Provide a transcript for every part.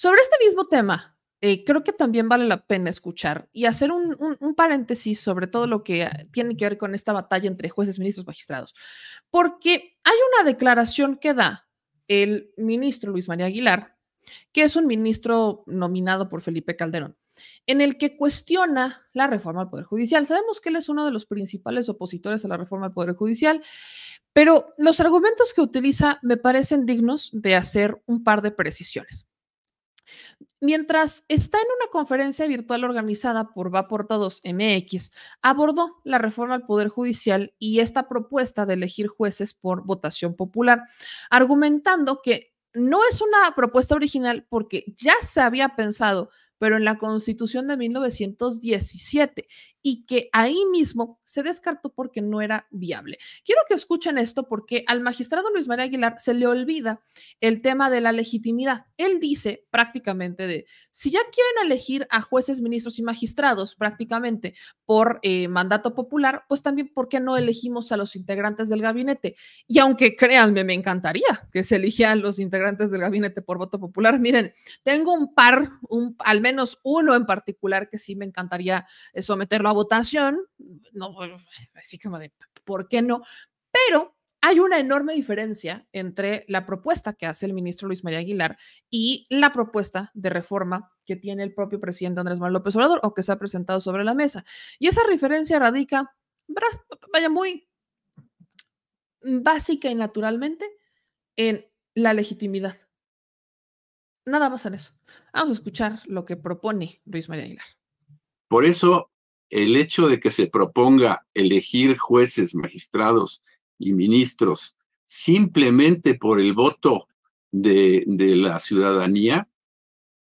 Sobre este mismo tema, creo que también vale la pena escuchar y hacer un paréntesis sobre todo lo que tiene que ver con esta batalla entre jueces, ministros, magistrados, porque hay una declaración que da el ministro Luis María Aguilar, que es un ministro nominado por Felipe Calderón, en el que cuestiona la reforma al Poder Judicial. Sabemos que él es uno de los principales opositores a la reforma al Poder Judicial, pero los argumentos que utiliza me parecen dignos de hacer un par de precisiones. Mientras está en una conferencia virtual organizada por Va por Todos MX, abordó la reforma al Poder Judicial y esta propuesta de elegir jueces por votación popular, argumentando que no es una propuesta original porque ya se había pensado, pero en la Constitución de 1917 y que ahí mismo se descartó porque no era viable. Quiero que escuchen esto porque al magistrado Luis María Aguilar se le olvida el tema de la legitimidad. Él dice prácticamente de, si ya quieren elegir a jueces, ministros y magistrados prácticamente por mandato popular, pues también, ¿por qué no elegimos a los integrantes del gabinete? Y aunque créanme, me encantaría que se eligieran los integrantes del gabinete por voto popular. Miren, tengo un par, al menos uno en particular que sí me encantaría someterlo a votación. No, así como de, ¿por qué no? Pero hay una enorme diferencia entre la propuesta que hace el ministro Luis María Aguilar y la propuesta de reforma que tiene el propio presidente Andrés Manuel López Obrador o que se ha presentado sobre la mesa. Y esa diferencia radica, vaya, muy básica y naturalmente en la legitimidad. Nada más en eso. Vamos a escuchar lo que propone Luis María Aguilar. Por eso, el hecho de que se proponga elegir jueces, magistrados y ministros simplemente por el voto de la ciudadanía,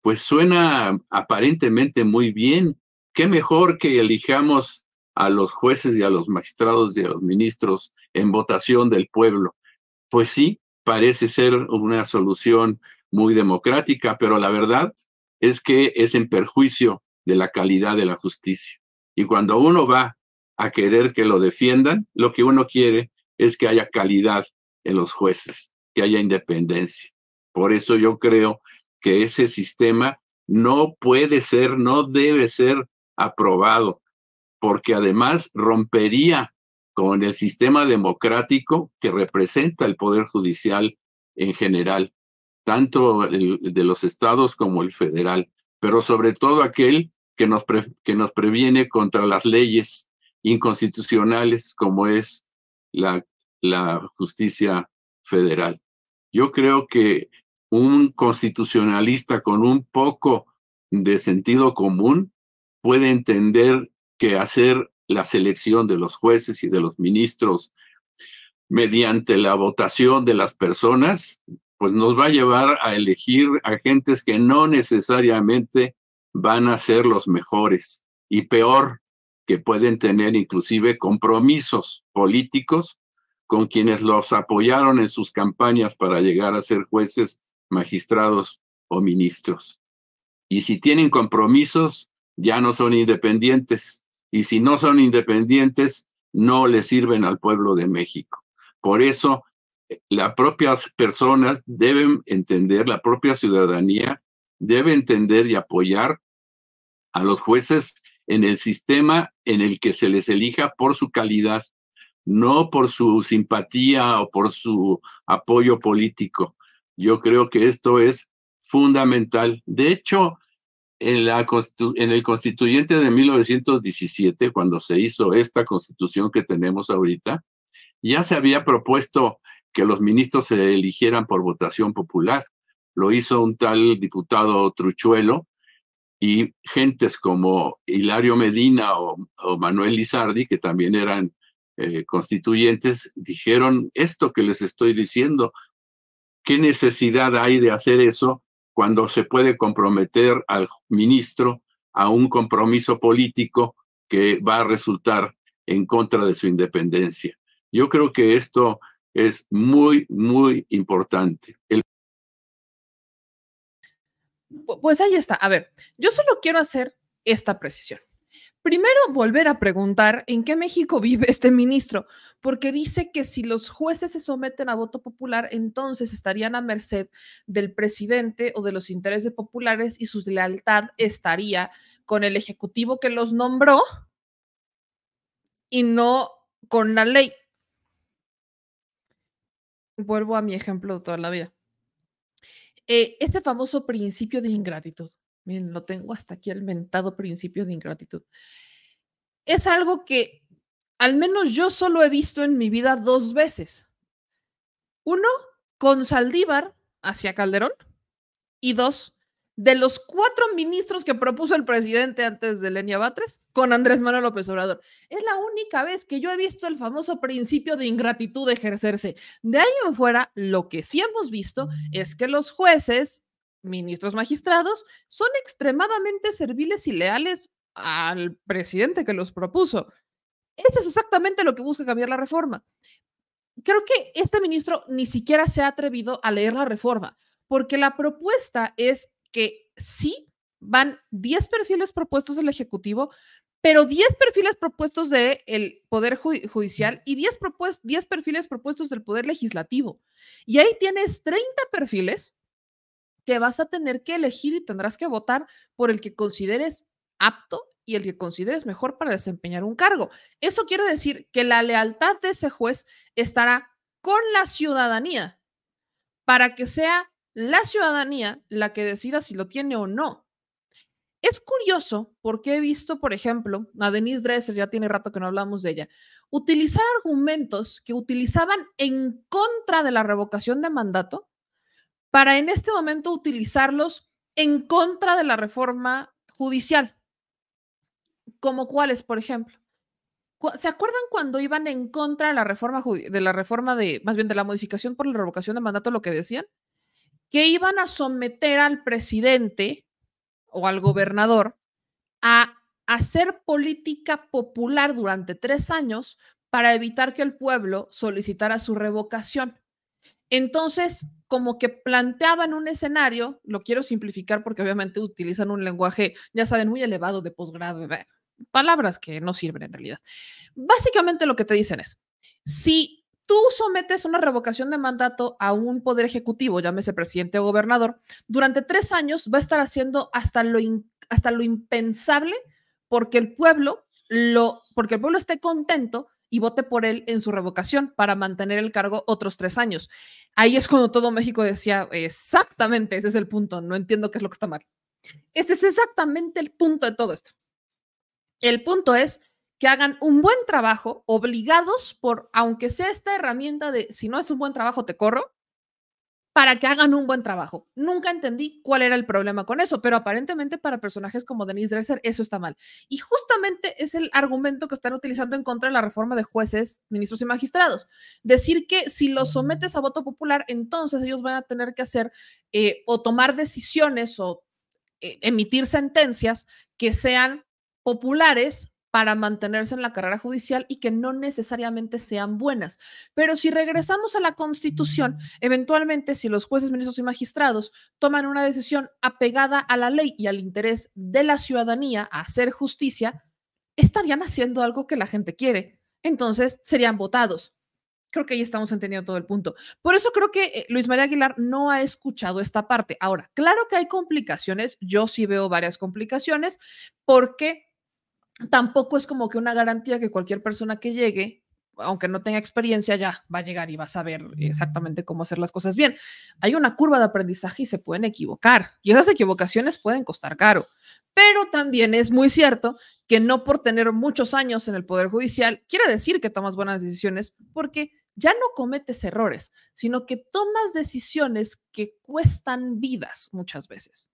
pues suena aparentemente muy bien. Qué mejor que elijamos a los jueces y a los magistrados y a los ministros en votación del pueblo. Pues sí, parece ser una solución muy democrática, pero la verdad es que es en perjuicio de la calidad de la justicia. Y cuando uno va a querer que lo defiendan, lo que uno quiere es que haya calidad en los jueces, que haya independencia. Por eso yo creo que ese sistema no puede ser, no debe ser aprobado, porque además rompería con el sistema democrático que representa el Poder Judicial en general, tanto el de los estados como el federal, pero sobre todo aquel que nos previene contra las leyes inconstitucionales como es la justicia federal. Yo creo que un constitucionalista con un poco de sentido común puede entender que hacer la selección de los jueces y de los ministros mediante la votación de las personas, pues nos va a llevar a elegir agentes que no necesariamente van a ser los mejores y peor, que pueden tener inclusive compromisos políticos con quienes los apoyaron en sus campañas para llegar a ser jueces, magistrados o ministros. Y si tienen compromisos, ya no son independientes. Y si no son independientes, no le sirven al pueblo de México. Por eso, las propias personas deben entender, la propia ciudadanía debe entender y apoyar a los jueces en el sistema en el que se les elija por su calidad, no por su simpatía o por su apoyo político. Yo creo que esto es fundamental. De hecho, en el constituyente de 1917, cuando se hizo esta constitución que tenemos ahorita, ya se había propuesto que los ministros se eligieran por votación popular. Lo hizo un tal diputado Truchuelo y gentes como Hilario Medina o Manuel Lizardi, que también eran constituyentes, dijeron esto que les estoy diciendo. ¿Qué necesidad hay de hacer eso cuando se puede comprometer al ministro a un compromiso político que va a resultar en contra de su independencia? Yo creo que esto es muy, muy importante. Pues ahí está. A ver, yo solo quiero hacer esta precisión. Primero, volver a preguntar en qué México vive este ministro, porque dice que si los jueces se someten a voto popular, entonces estarían a merced del presidente o de los intereses populares y su lealtad estaría con el ejecutivo que los nombró y no con la ley. Vuelvo a mi ejemplo de toda la vida. Ese famoso principio de ingratitud, miren, lo tengo hasta aquí el mentado principio de ingratitud. Es algo que al menos yo solo he visto en mi vida 2 veces. Uno, con Saldívar hacia Calderón, y 2, de los 4 ministros que propuso el presidente antes de Lenia Batres, con Andrés Manuel López Obrador. Es la única vez que yo he visto el famoso principio de ingratitud ejercerse. De ahí en fuera, lo que sí hemos visto es que los jueces, ministros magistrados, son extremadamente serviles y leales al presidente que los propuso. Eso es exactamente lo que busca cambiar la reforma. Creo que este ministro ni siquiera se ha atrevido a leer la reforma, porque la propuesta es que sí van 10 perfiles propuestos del Ejecutivo, pero 10 perfiles propuestos del Poder Judicial y 10 perfiles propuestos del Poder Legislativo. Y ahí tienes 30 perfiles que vas a tener que elegir y tendrás que votar por el que consideres apto y el que consideres mejor para desempeñar un cargo. Eso quiere decir que la lealtad de ese juez estará con la ciudadanía para que sea la ciudadanía la que decida si lo tiene o no. Es curioso porque he visto, por ejemplo, a Denise Dresser, ya tiene rato que no hablamos de ella, utilizar argumentos que utilizaban en contra de la revocación de mandato para en este momento utilizarlos en contra de la reforma judicial. ¿Como cuáles, por ejemplo? ¿Se acuerdan cuando iban en contra de la reforma más bien de la modificación por la revocación de mandato, lo que decían? Que iban a someter al presidente o al gobernador a hacer política popular durante 3 años para evitar que el pueblo solicitara su revocación. Entonces, como que planteaban un escenario, lo quiero simplificar porque obviamente utilizan un lenguaje, ya saben, muy elevado de posgrado, palabras que no sirven en realidad. Básicamente lo que te dicen es, si tú sometes una revocación de mandato a un poder ejecutivo, llámese presidente o gobernador, durante 3 años va a estar haciendo hasta lo impensable porque el pueblo esté contento y vote por él en su revocación para mantener el cargo otros 3 años. Ahí es cuando todo México decía, exactamente, ese es el punto, no entiendo qué es lo que está mal. Ese es exactamente el punto de todo esto. El punto es que hagan un buen trabajo, obligados por, aunque sea esta herramienta de si no es un buen trabajo, te corro, para que hagan un buen trabajo. Nunca entendí cuál era el problema con eso, pero aparentemente para personajes como Denise Dresser eso está mal. Y justamente es el argumento que están utilizando en contra de la reforma de jueces, ministros y magistrados. Decir que si los sometes a voto popular, entonces ellos van a tener que hacer o tomar decisiones o emitir sentencias que sean populares para mantenerse en la carrera judicial y que no necesariamente sean buenas. Pero si regresamos a la Constitución, eventualmente si los jueces, ministros y magistrados toman una decisión apegada a la ley y al interés de la ciudadanía a hacer justicia, estarían haciendo algo que la gente quiere. Entonces serían votados. Creo que ahí estamos entendiendo todo el punto. Por eso creo que Luis María Aguilar no ha escuchado esta parte. Ahora, claro que hay complicaciones, yo sí veo varias complicaciones, porque tampoco es como que una garantía que cualquier persona que llegue, aunque no tenga experiencia, ya va a llegar y va a saber exactamente cómo hacer las cosas bien. Hay una curva de aprendizaje y se pueden equivocar, y esas equivocaciones pueden costar caro. Pero también es muy cierto que no por tener muchos años en el Poder Judicial quiere decir que tomas buenas decisiones, porque ya no cometes errores, sino que tomas decisiones que cuestan vidas muchas veces.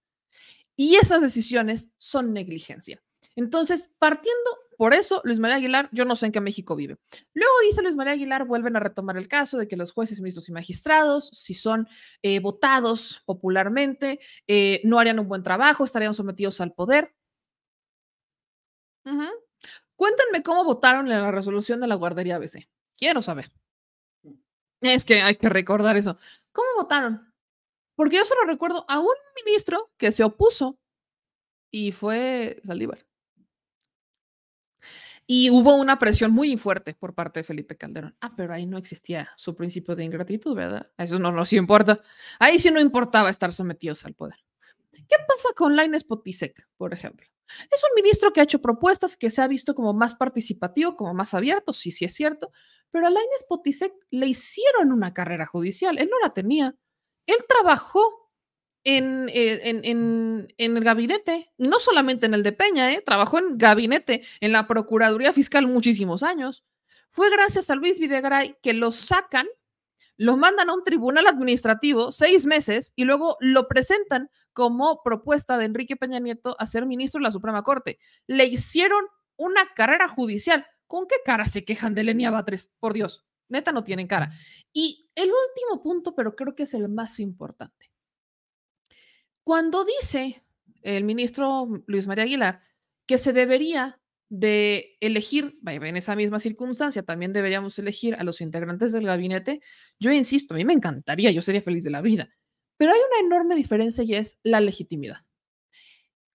Y esas decisiones son negligencia. Entonces, partiendo por eso, Luis María Aguilar, yo no sé en qué México vive. Luego dice Luis María Aguilar, vuelven a retomar el caso de que los jueces, ministros y magistrados, si son votados popularmente, no harían un buen trabajo, estarían sometidos al poder. Cuéntenme cómo votaron en la resolución de la guardería ABC. Quiero saber. Es que hay que recordar eso. ¿Cómo votaron? Porque yo solo recuerdo a un ministro que se opuso y fue Saldívar. Y hubo una presión muy fuerte por parte de Felipe Calderón. Pero ahí no existía su principio de ingratitud, ¿verdad? Eso no nos importa. Ahí sí no importaba estar sometidos al poder. ¿Qué pasa con Lainez Potisek, por ejemplo? Es un ministro que ha hecho propuestas, que se ha visto como más participativo, como más abierto, sí, sí es cierto, pero a Lainez Potisek le hicieron una carrera judicial, él no la tenía. Él trabajó en el gabinete, y no solamente en el de Peña, trabajó en gabinete, en la Procuraduría Fiscal muchísimos años. Fue gracias a Luis Videgaray que lo sacan, lo mandan a un tribunal administrativo 6 meses y luego lo presentan como propuesta de Enrique Peña Nieto a ser ministro de la Suprema Corte. Le hicieron una carrera judicial. ¿Con qué cara se quejan de Lenia Batres? Por Dios, neta no tienen cara. Y el último punto, pero creo que es el más importante. Cuando dice el ministro Luis María Aguilar que se debería de elegir, en esa misma circunstancia, también deberíamos elegir a los integrantes del gabinete, yo insisto, a mí me encantaría, yo sería feliz de la vida, pero hay una enorme diferencia y es la legitimidad.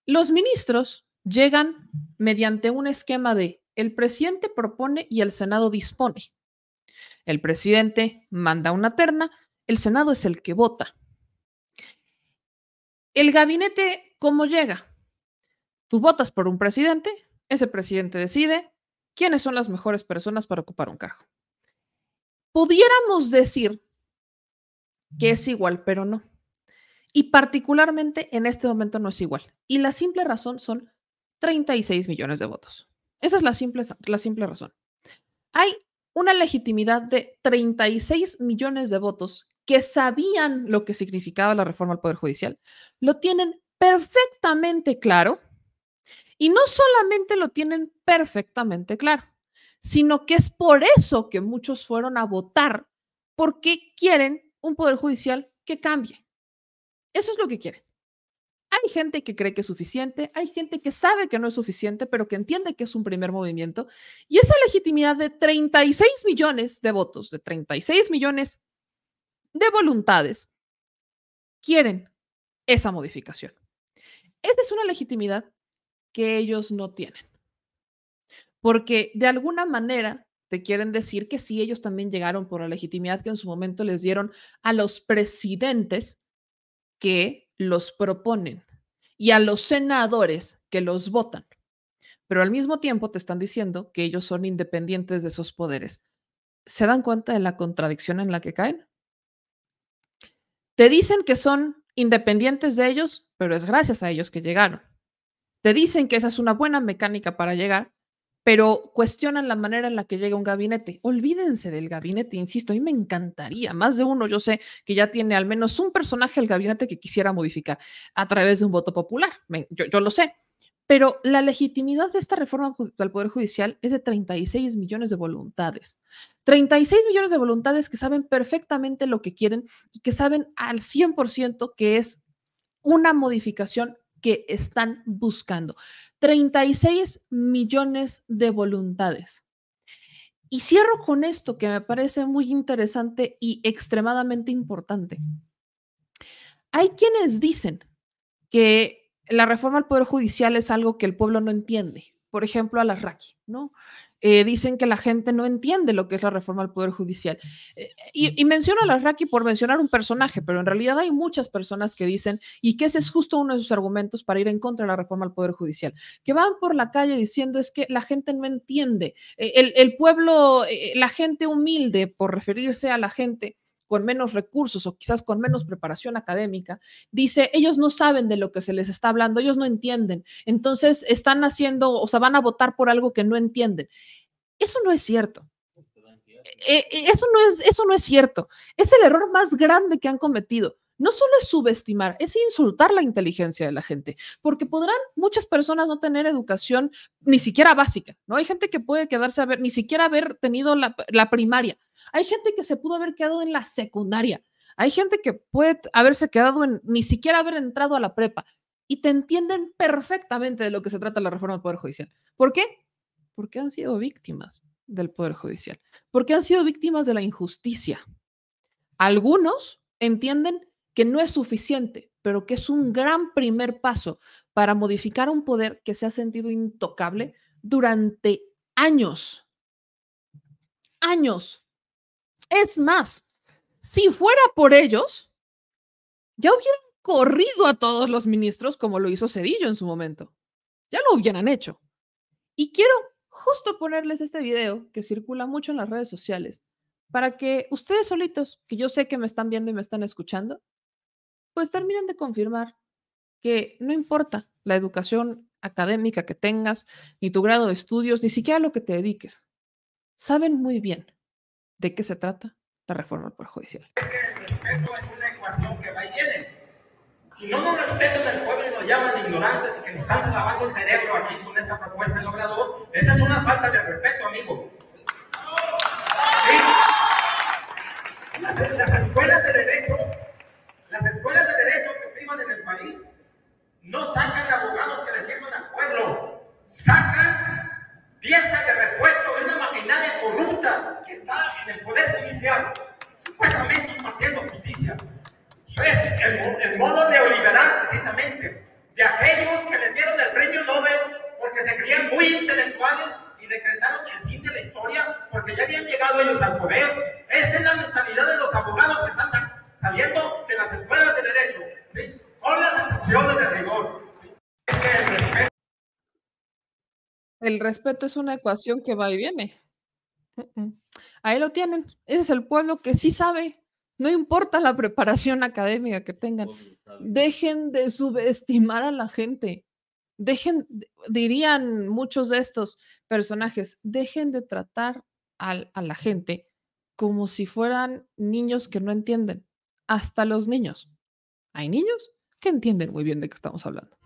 Los ministros llegan mediante un esquema de el presidente propone y el Senado dispone. El presidente manda una terna, el Senado es el que vota. El gabinete, ¿cómo llega? Tú votas por un presidente, ese presidente decide quiénes son las mejores personas para ocupar un cargo. Pudiéramos decir que es igual, pero no. Y particularmente en este momento no es igual. Y la simple razón son 36 millones de votos. Esa es la simple razón. Hay una legitimidad de 36 millones de votos que sabían lo que significaba la reforma al Poder Judicial. Lo tienen perfectamente claro. Y no solamente lo tienen perfectamente claro, sino que es por eso que muchos fueron a votar, porque quieren un poder judicial que cambie. Eso es lo que quieren. Hay gente que cree que es suficiente, hay gente que sabe que no es suficiente, pero que entiende que es un primer movimiento. Y esa legitimidad de 36 millones de votos, de 36 millones de voluntades, quieren esa modificación. Esa es una legitimidad que ellos no tienen. Porque de alguna manera te quieren decir que sí, ellos también llegaron por la legitimidad que en su momento les dieron a los presidentes que los proponen y a los senadores que los votan. Pero al mismo tiempo te están diciendo que ellos son independientes de esos poderes. ¿Se dan cuenta de la contradicción en la que caen? Te dicen que son independientes de ellos, pero es gracias a ellos que llegaron. Te dicen que esa es una buena mecánica para llegar, pero cuestionan la manera en la que llega un gabinete. Olvídense del gabinete, insisto, a mí me encantaría, más de uno yo sé que ya tiene al menos un personaje del gabinete que quisiera modificar a través de un voto popular, yo lo sé, pero la legitimidad de esta reforma del Poder Judicial es de 36 millones de voluntades. 36 millones de voluntades que saben perfectamente lo que quieren y que saben al 100% que es una modificación que están buscando. 36 millones de voluntades. Y cierro con esto que me parece muy interesante y extremadamente importante. Hay quienes dicen que la reforma al Poder Judicial es algo que el pueblo no entiende. Por ejemplo, Alarraqui, ¿no? Dicen que la gente no entiende lo que es la reforma al Poder Judicial. Y menciono a Alarraqui por mencionar un personaje, pero en realidad hay muchas personas que dicen, y que ese es justo uno de sus argumentos para ir en contra de la reforma al Poder Judicial, que van por la calle diciendo es que la gente no entiende. El pueblo, la gente humilde, por referirse a la gente con menos recursos o quizás con menos preparación académica, dice, ellos no saben de lo que se les está hablando, ellos no entienden, entonces están haciendo, o sea, van a votar por algo que no entienden. Eso no es cierto. Eso no es cierto. Es el error más grande que han cometido. No solo es subestimar, es insultar la inteligencia de la gente, porque podrán muchas personas no tener educación ni siquiera básica, ¿no? Hay gente que puede quedarse a ver, ni siquiera haber tenido la primaria. Hay gente que se pudo haber quedado en la secundaria. Hay gente que puede haberse quedado en ni siquiera haber entrado a la prepa y te entienden perfectamente de lo que se trata la reforma del Poder Judicial. ¿Por qué? Porque han sido víctimas del Poder Judicial, porque han sido víctimas de la injusticia. Algunos entienden que no es suficiente, pero que es un gran primer paso para modificar un poder que se ha sentido intocable durante años, años. Es más, si fuera por ellos, ya hubieran corrido a todos los ministros como lo hizo Zedillo en su momento. Ya lo hubieran hecho. Y quiero justo ponerles este video que circula mucho en las redes sociales para que ustedes solitos, que yo sé que me están viendo y me están escuchando, pues terminen de confirmar que no importa la educación académica que tengas, ni tu grado de estudios, ni siquiera lo que te dediques. Saben muy bien de qué se trata la reforma al Poder Judicial. El respeto es una ecuación que va y viene. Si no nos respetan el pueblo y nos llaman ignorantes y que nos están lavando el cerebro aquí con esta propuesta del Obrador, esa es una falta de respeto, amigo. ¿Sí? Las escuelas de derecho que priman en el país, no sacan abogados que le sirvan al pueblo, sacan piezas de repuesto de una maquinaria corrupta que está en el Poder Judicial, supuestamente impartiendo justicia. Es el modo neoliberal, precisamente, de aquellos que les dieron el premio Nobel porque se creían muy intelectuales y decretaron el fin de la historia porque ya habían llegado ellos al poder. Esa es la mentalidad de los abogados que están saliendo de las escuelas de derecho, ¿sí? Con las excepciones de rigor. ¿Sí? El respeto es una ecuación que va y viene. Ahí lo tienen. Ese es el pueblo que sí sabe. No importa la preparación académica que tengan. Dejen de subestimar a la gente. Dirían muchos de estos personajes, dejen de tratar a la gente como si fueran niños que no entienden. Hasta los niños. Hay niños que entienden muy bien de qué estamos hablando.